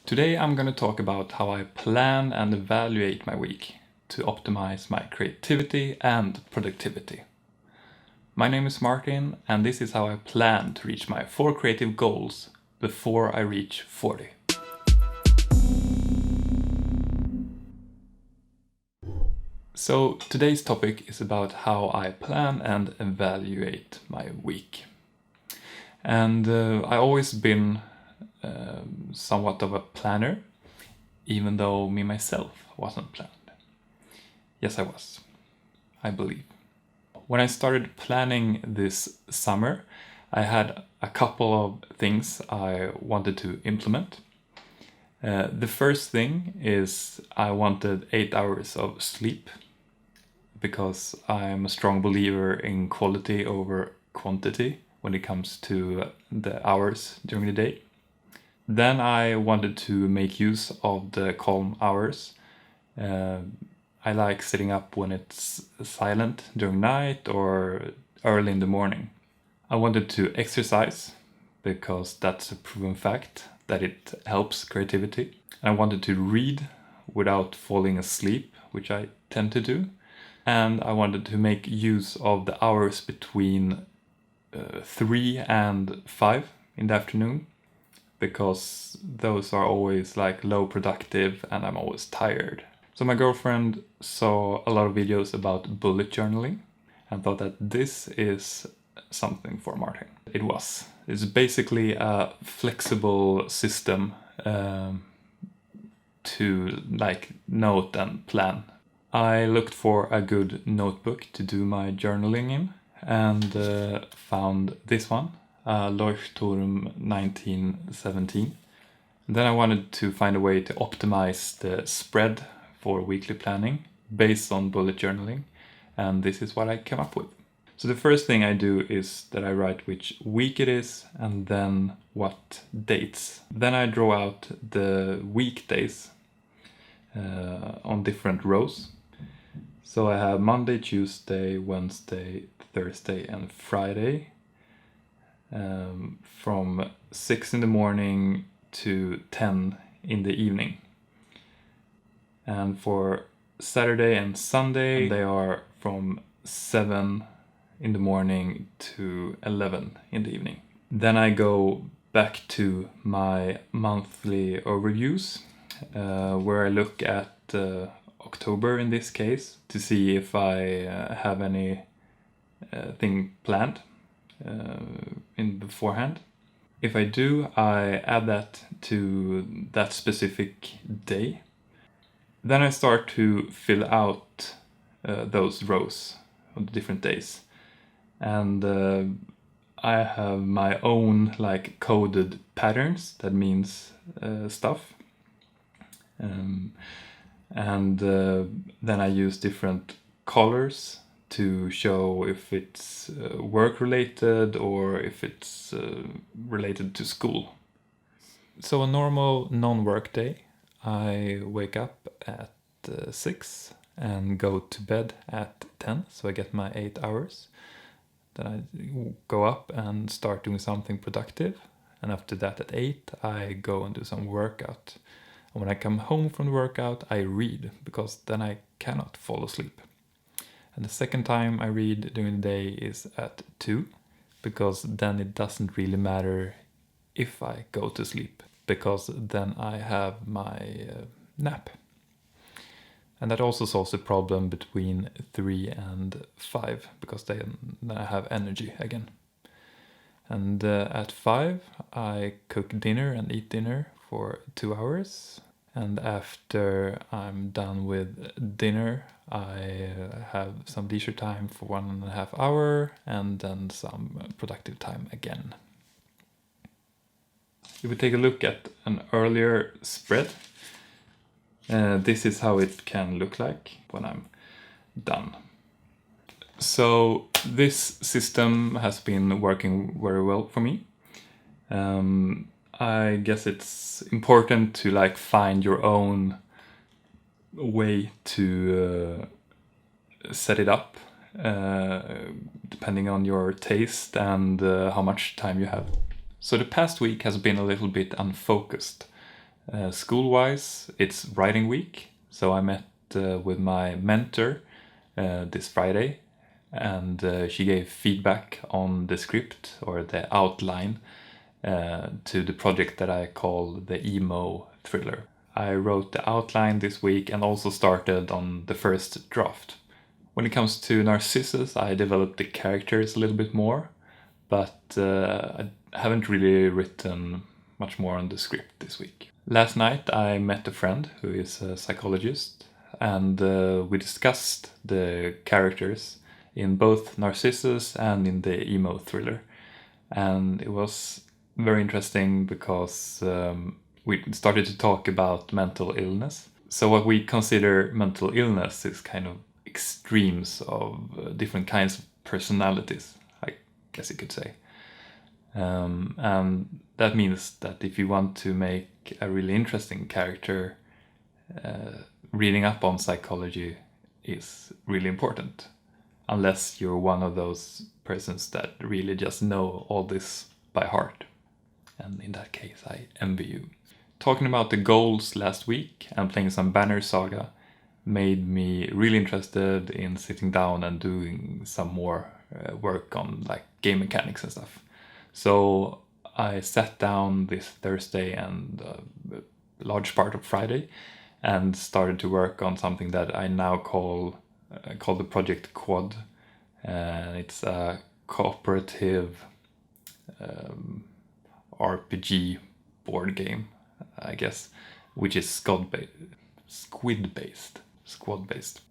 Today I'm going to talk about how I plan and evaluate my week to optimize my creativity and productivity. My name is Martin, and this is how I plan to reach my 4 creative goals before I reach 40. So today's topic is about how I plan and evaluate my week. And I've always been somewhat of a planner, even though me myself wasn't planned. Yes, I was, I believe. When I started planning this summer, I had a couple of things I wanted to implement. The first thing is I wanted 8 hours of sleep because I'm a strong believer in quality over quantity when it comes to the hours during the day. Then I wanted to make use of the calm hours. I like sitting up when it's silent during night or early in the morning. I wanted to exercise because that's a proven fact that it helps creativity. I wanted to read without falling asleep, which I tend to do. And I wanted to make use of the hours between 3 and 5 in the afternoon, because those are always like low productive and I'm always tired. So my girlfriend saw a lot of videos about bullet journaling and thought that this is something for Martin. It was. It's basically a flexible system to like note and plan. I looked for a good notebook to do my journaling in and found this one, Leuchtturm 1917. Then I wanted to find a way to optimize the spread for weekly planning based on bullet journaling, and this is what I came up with. So the first thing I do is that I write which week it is and then what dates. Then I draw out the weekdays on different rows. So I have Monday, Tuesday, Wednesday, Thursday and Friday from 6 in the morning to 10 in the evening. And for Saturday and Sunday, they are from 7 in the morning to 11 in the evening. Then I go back to my monthly overviews, where I look at October in this case to see if I have any thing planned in beforehand. If I do, I add that to that specific day. Then I start to fill out those rows on the different days. And I have my own like coded patterns that means stuff. Then I use different colors to show if it's work related or if it's related to school. So a normal non-work day, I wake up at 6 and go to bed at 10, so I get my 8 hours. Then I go up and start doing something productive, and after that at 8 I go and do some workout. And when I come home from the workout I read, because then I cannot fall asleep. And the second time I read during the day is at 2, because then it doesn't really matter if I go to sleep, because then I have my nap. And that also solves the problem between 3 and 5, because then I have energy again. And at 5 I cook dinner and eat dinner for 2 hours. And after I'm done with dinner, I have some leisure time for 1.5 hours and then some productive time again. If we take a look at an earlier spread, this is how it can look like when I'm done. So this system has been working very well for me. I guess it's important to like find your own way to set it up, depending on your taste and how much time you have. So the past week has been a little bit unfocused. School-wise, it's writing week, so I met with my mentor this Friday, and she gave feedback on the script or the outline to the project that I call the emo-thriller. I wrote the outline this week and also started on the first draft. When it comes to Narcissus, I developed the characters a little bit more, but I haven't really written much more on the script this week. Last night I met a friend who is a psychologist, and we discussed the characters in both Narcissus and in the emo-thriller. And it was very interesting because we started to talk about mental illness. So what we consider mental illness is kind of extremes of different kinds of personalities, I guess you could say. And that means that if you want to make a really interesting character, reading up on psychology is really important. Unless you're one of those persons that really just know all this by heart. And in that case, I envy you. Talking about the goals last week and playing some Banner Saga made me really interested in sitting down and doing some more work on like game mechanics and stuff. So I sat down this Thursday and a large part of Friday and started to work on something that I now call the project Quad. It's a cooperative RPG board game, I guess, which is squad-based.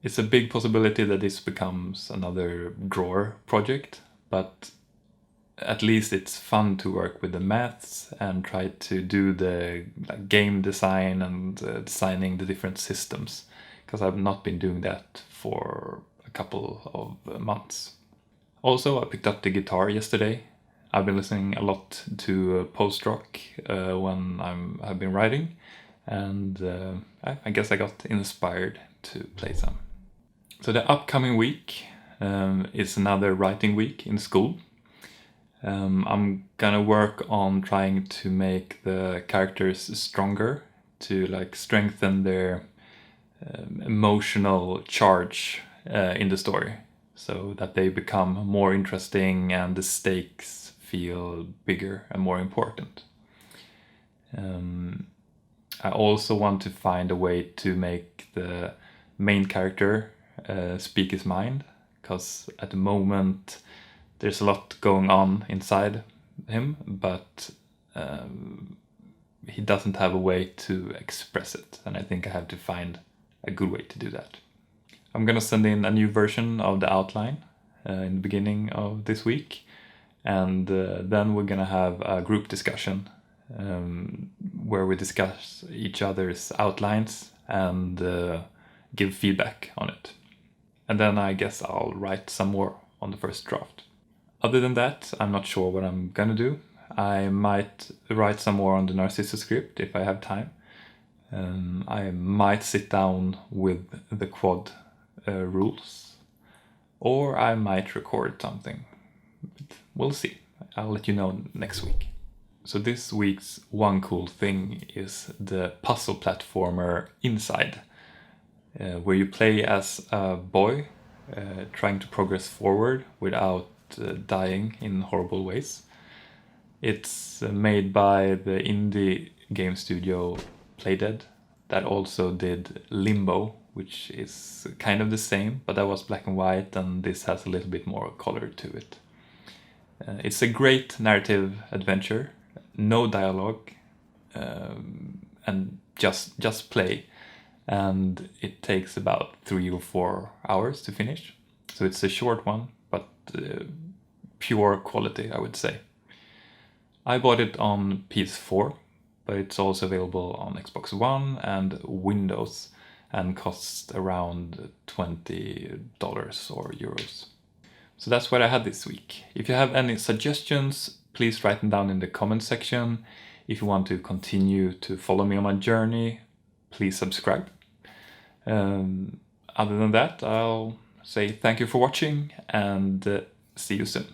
It's a big possibility that this becomes another drawer project, but at least it's fun to work with the maths and try to do the game design and designing the different systems, because I've not been doing that for a couple of months. Also, I picked up the guitar yesterday. I've been listening a lot to post-rock when I've been writing, and I guess I got inspired to play some. So the upcoming week is another writing week in school. I'm gonna work on trying to make the characters stronger, to like strengthen their emotional charge in the story, so that they become more interesting and the stakes feel bigger and more important. I also want to find a way to make the main character speak his mind, because at the moment there's a lot going on inside him, but he doesn't have a way to express it, and I think I have to find a good way to do that. I'm gonna send in a new version of the outline in the beginning of this week, and then we're gonna have a group discussion where we discuss each other's outlines and give feedback on it. And then I guess I'll write some more on the first draft. Other than that, I'm not sure what I'm gonna do. I might write some more on the Narcissus script if I have time. I might sit down with the quad rules, or I might record something. But we'll see. I'll let you know next week. So this week's one cool thing is the puzzle platformer Inside, where you play as a boy trying to progress forward without dying in horrible ways. It's made by the indie game studio Playdead, that also did Limbo, which is kind of the same, but that was black and white, and this has a little bit more color to it. It's a great narrative adventure, no dialogue, and just play, and it takes about 3 or 4 hours to finish. So it's a short one, but pure quality, I would say. I bought it on PS4, but it's also available on Xbox One and Windows, and costs around $20 or euros. So that's what I had this week. If you have any suggestions, please write them down in the comment section. If you want to continue to follow me on my journey, please subscribe. Other than that, I'll say thank you for watching, and see you soon.